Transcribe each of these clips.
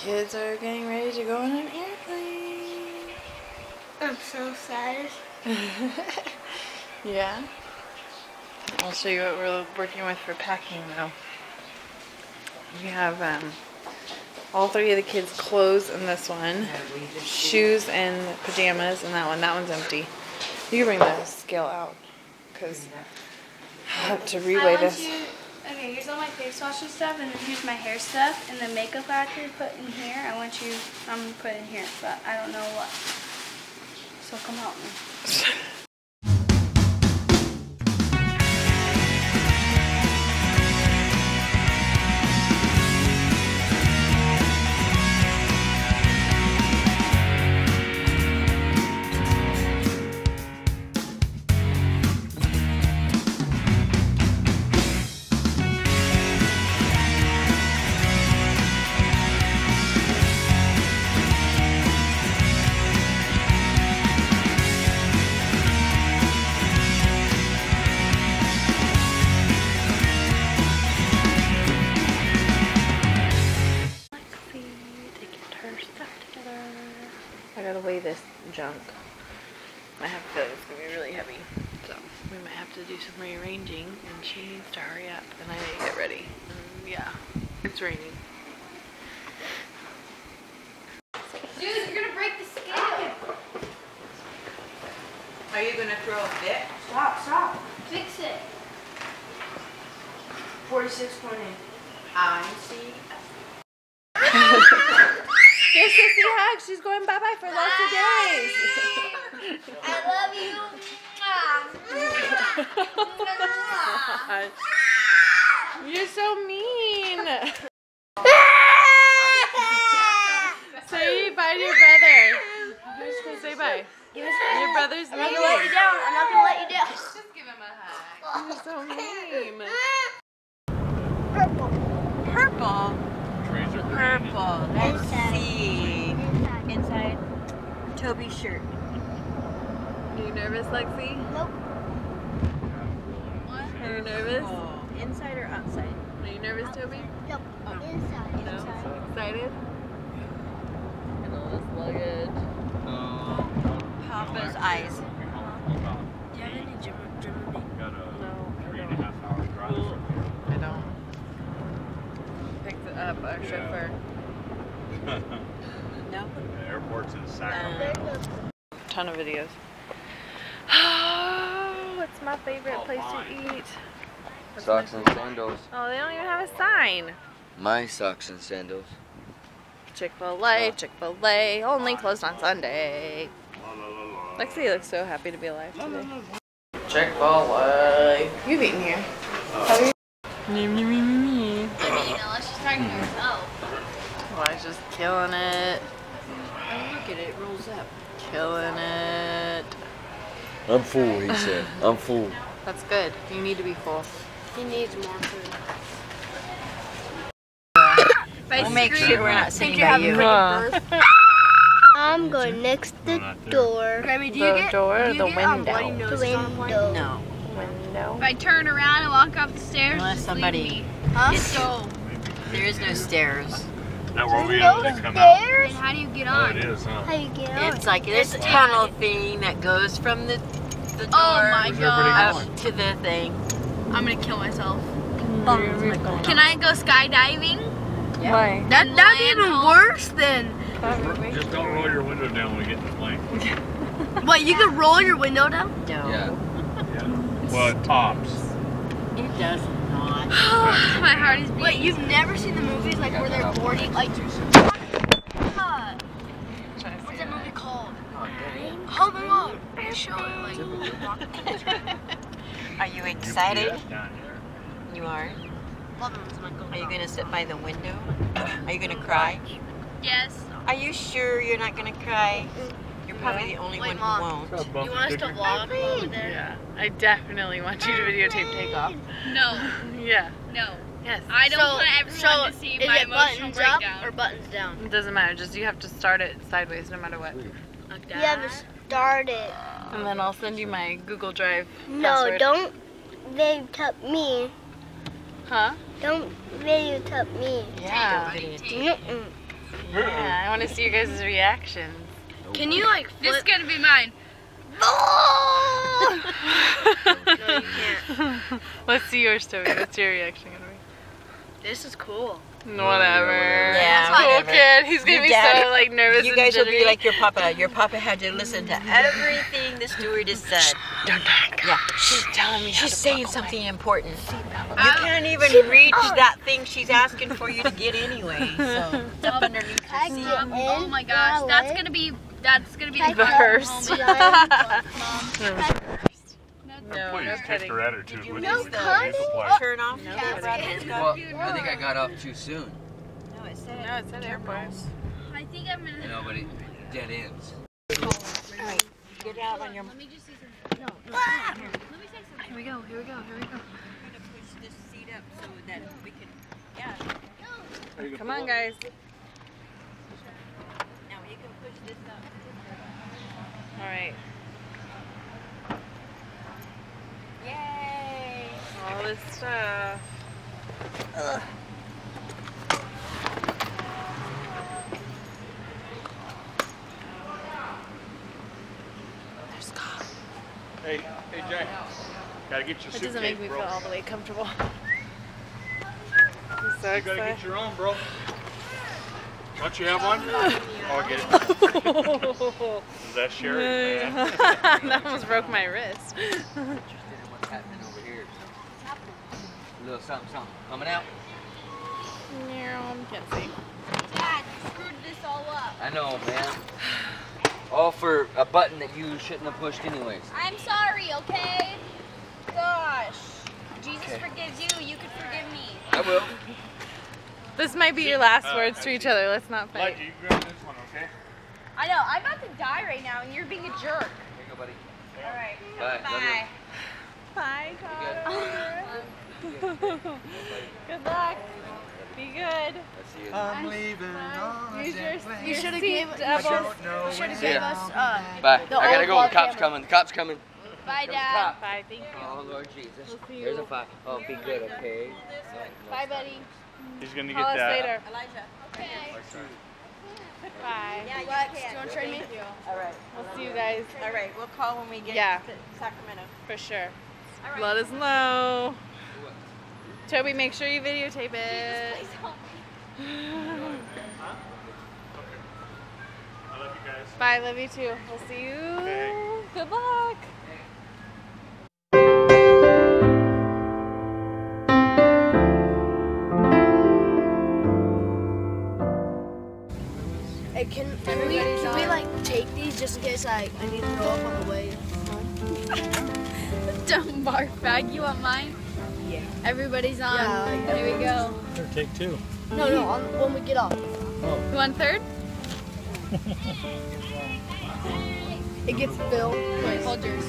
kids are getting ready to go on an airplane. I'm so excited. Yeah. I'll show you what we're working with for packing though. We have all three of the kids' clothes in this one, shoes and pajamas in that one. That one's empty. You can bring the scale out because I have to reweigh this. Okay, here's all my face wash and stuff, and then here's my hair stuff, and the makeup I actually put in here. I'm going to put in here, but I don't know what. So come help me. I gotta weigh this junk. I have a feeling it's gonna be really heavy, so we might have to do some rearranging, and she needs to hurry up, and I need to get ready. And yeah, it's raining. Dude, you're gonna break the scale. Are you gonna throw a fit? Stop. Fix it. 46.8. I see. Give Sissy a hug. She's going bye-bye for lots of days. I love you. You're so mean. Say bye to your brother. Say bye. Your brother's mean. I'm not gonna let you down. I'm not gonna let you down. Just give him a hug. You're so mean. Purple. Purple. Purple. Let's Inside. see. Inside. Toby's shirt. Are you nervous, Lexi? Nope. What? Are you nervous? Oh. Inside or outside? Are you nervous, Toby? Nope. Inside. No? So excited? And all this luggage. Papa's eyes. Do you have any German No, I don't. Picked it up, our chauffeur. No? The airport's in Sacramento. Ton of videos. Oh, it's my favorite place to eat. Socks and sandals. Oh, they don't even have a sign. My socks and sandals. Chick-fil-A, Chick-fil-A, only closed on Sunday. Lexi looks so happy to be alive today. Chick-fil-A. You've eaten here. Have you? Me. I mean, unless she's talking to herself. Well, she's just killing it. Oh, look at it. It rolls up. Killing it. I'm full, he said. I'm full. That's good. You need to be full. He needs more food. We'll make sure we're not sitting you're by having you. I'm going next to the door. Grammy, do you The get door or do the you get, bloody window? noses on a plane? No. Window. If I turn around and walk up the stairs, Unless just somebody- leave me. Huh? So, There is no stairs. That where we no have to come out. stairs? Then how do you get Oh, on? it is, huh? How do you get on? It's like this It's tunnel thing that goes from the door Oh my gosh. up to the thing. I'm gonna kill myself. Can Can I go skydiving? Why? That'd be even worse than... Just don't roll your window down when we get in the plane. What, you can roll your window down? No. Yeah. Yeah. Well, it tops. It does not. My heart is beating. Wait, you've never seen the movies like where they're boarding like... What's that movie called? Oh my god! Show it like... Are you excited? UPS down here. You are? Are you going to sit by the window? Are you going to cry? Yes. Are you sure you're not going to cry? You're probably the only Wait, one Mom. who won't. You want us to vlog over there? Yeah. I definitely want you to videotape takeoff. No. Yeah. No. Yes. I don't want everyone to see my emotional breakdown. Or buttons down? It doesn't matter. Just you have to start it sideways no matter what. Like that? You have to start it. And then I'll send you my Google Drive No, password. don't videotape me. Huh? Don't videotape me. Yeah. Mm-mm. Yeah, I want to see you guys' reactions. Can you like flip? This is gonna be mine. No, you can't. Let's see yours, Toby. What's your reaction gonna be? This is cool. Whatever. Yeah, Cool whatever. kid. He's gonna be so like nervous. You and guys will jittery. be like your papa. Your papa had to listen to everything the stewardess said. Don't talk. Yeah, She's telling me. she's saying something important. You can't even reach that thing she's asking for you to get anyway. So it's up underneath your seat. Oh my gosh, that's gonna be the first. No, please kick her at her too. Did you With miss the the supply. turn off? Well, I think I got off too soon. No, it said No, it's at airport. I think I'm gonna. No, but it dead ends. Alright, get out on your... Let me just see something. No. Let me say something. Here we go. We're gonna push this seat up so that we can... Yeah. Come on, guys. Now you can push this up. All right. Yay! All this stuff. Ugh. There's God. Hey, Jay. Gotta get your It suitcase, doesn't make me bro. feel all the way comfortable. I'm so You gotta excited. get your own, bro. Don't you have one? Oh, I get it. Is that Sherry? Man. That almost broke my wrist. Interested in what's happening over here. A little something, something coming out. Can't see. Dad, you screwed this all up. I know, man. All for a button that you shouldn't have pushed anyways. I'm sorry, okay? Gosh. Jesus Okay. forgives you. You could forgive me. I will. This might be your last words to each other. Let's not fight. Lucky, you grab this one, okay? I know. I'm about to die right now, and you're being a jerk. Here you go, buddy. All right. Bye. Love you. Bye. Bye, Connor. Good luck. Be good. I'll see you. I'm leaving on Use a your, jet plane. your should've seat gave- I doubles. don't know You should when have See gave ya. us Bye. the I gotta old go. vlog The cops camera. coming. The cops coming. Bye, Comes Dad. cop. Bye, thank you. Oh, Lord Jesus. We'll see There's you. a fire. Oh, be good, okay? Bye, buddy. He's gonna Call get us that. later. Elijah. Okay. Bye. Yeah, Lex, do you want to trade me? Alright. We'll see you guys. Alright, we'll call when we get Yeah. to Sacramento. For sure. Alright. Let us know. Toby, make sure you videotape it. Please help me. I love you guys. Bye, love you too. We'll see you. Okay. Good luck. Hey, can we like take these just in case I need to throw up on the way home? Don't bark, fag. You want mine? Yeah. Everybody's on. Yeah. Here we go. Here, take two. No, when we get off. You want third? It gets filled. Wait, hold yours.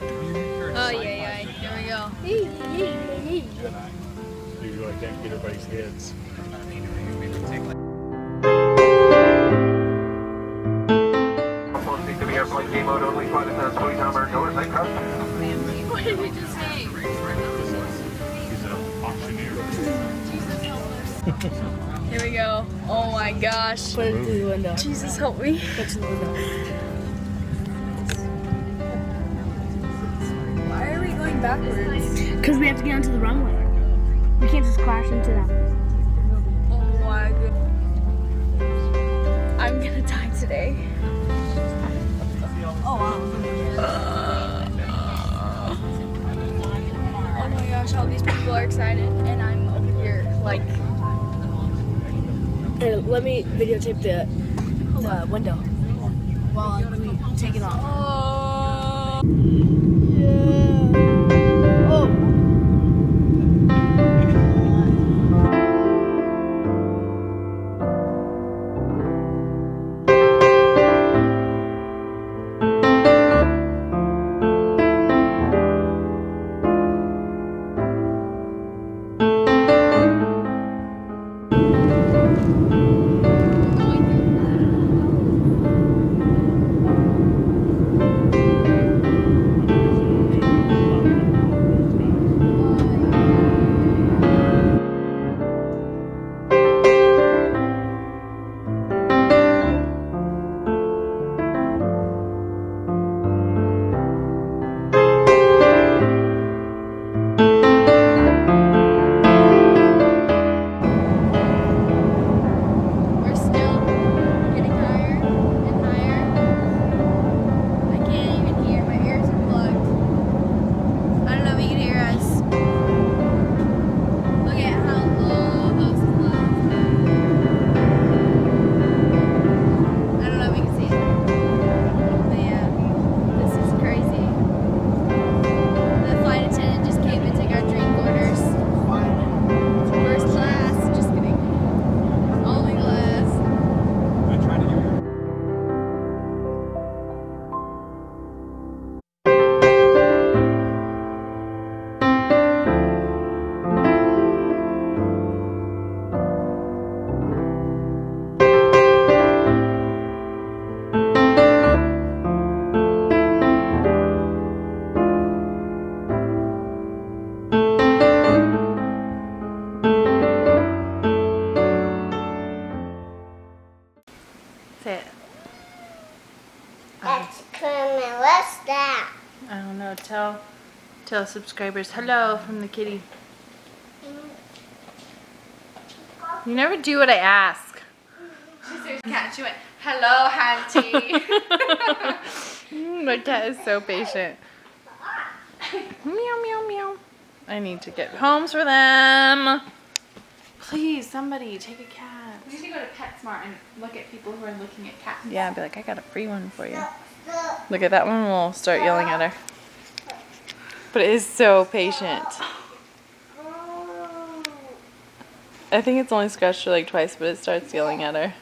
Oh, yeah. Here we go. Usually I can't get everybody's heads. To be airplane game mode only, flight attendants, please hammer doors and customers. What did we just say? He's an auctioneer. Here we go. Oh my gosh. Put it through the window. Jesus help me. Put it through the window. Why are we going backwards? Because we have to get onto the runway. We can't just crash into them. Oh my god. I'm gonna die today. Oh wow. Oh my gosh, all these people are excited and I'm over here like Hey, let me videotape the window while we take it off. oh. Yeah. Oh. Tell subscribers hello from the kitty. You never do what I ask. She said cat. She went, hello, Auntie. My cat is so patient. Meow, meow, meow. I need to get homes for them. Please, somebody, take a cat. We need to go to PetSmart and look at people who are looking at cats. Yeah, be like, I got a free one for you. Look at that one, we'll start yelling at her. But it is so patient. I think it's only scratched her like twice, but it starts yelling at her.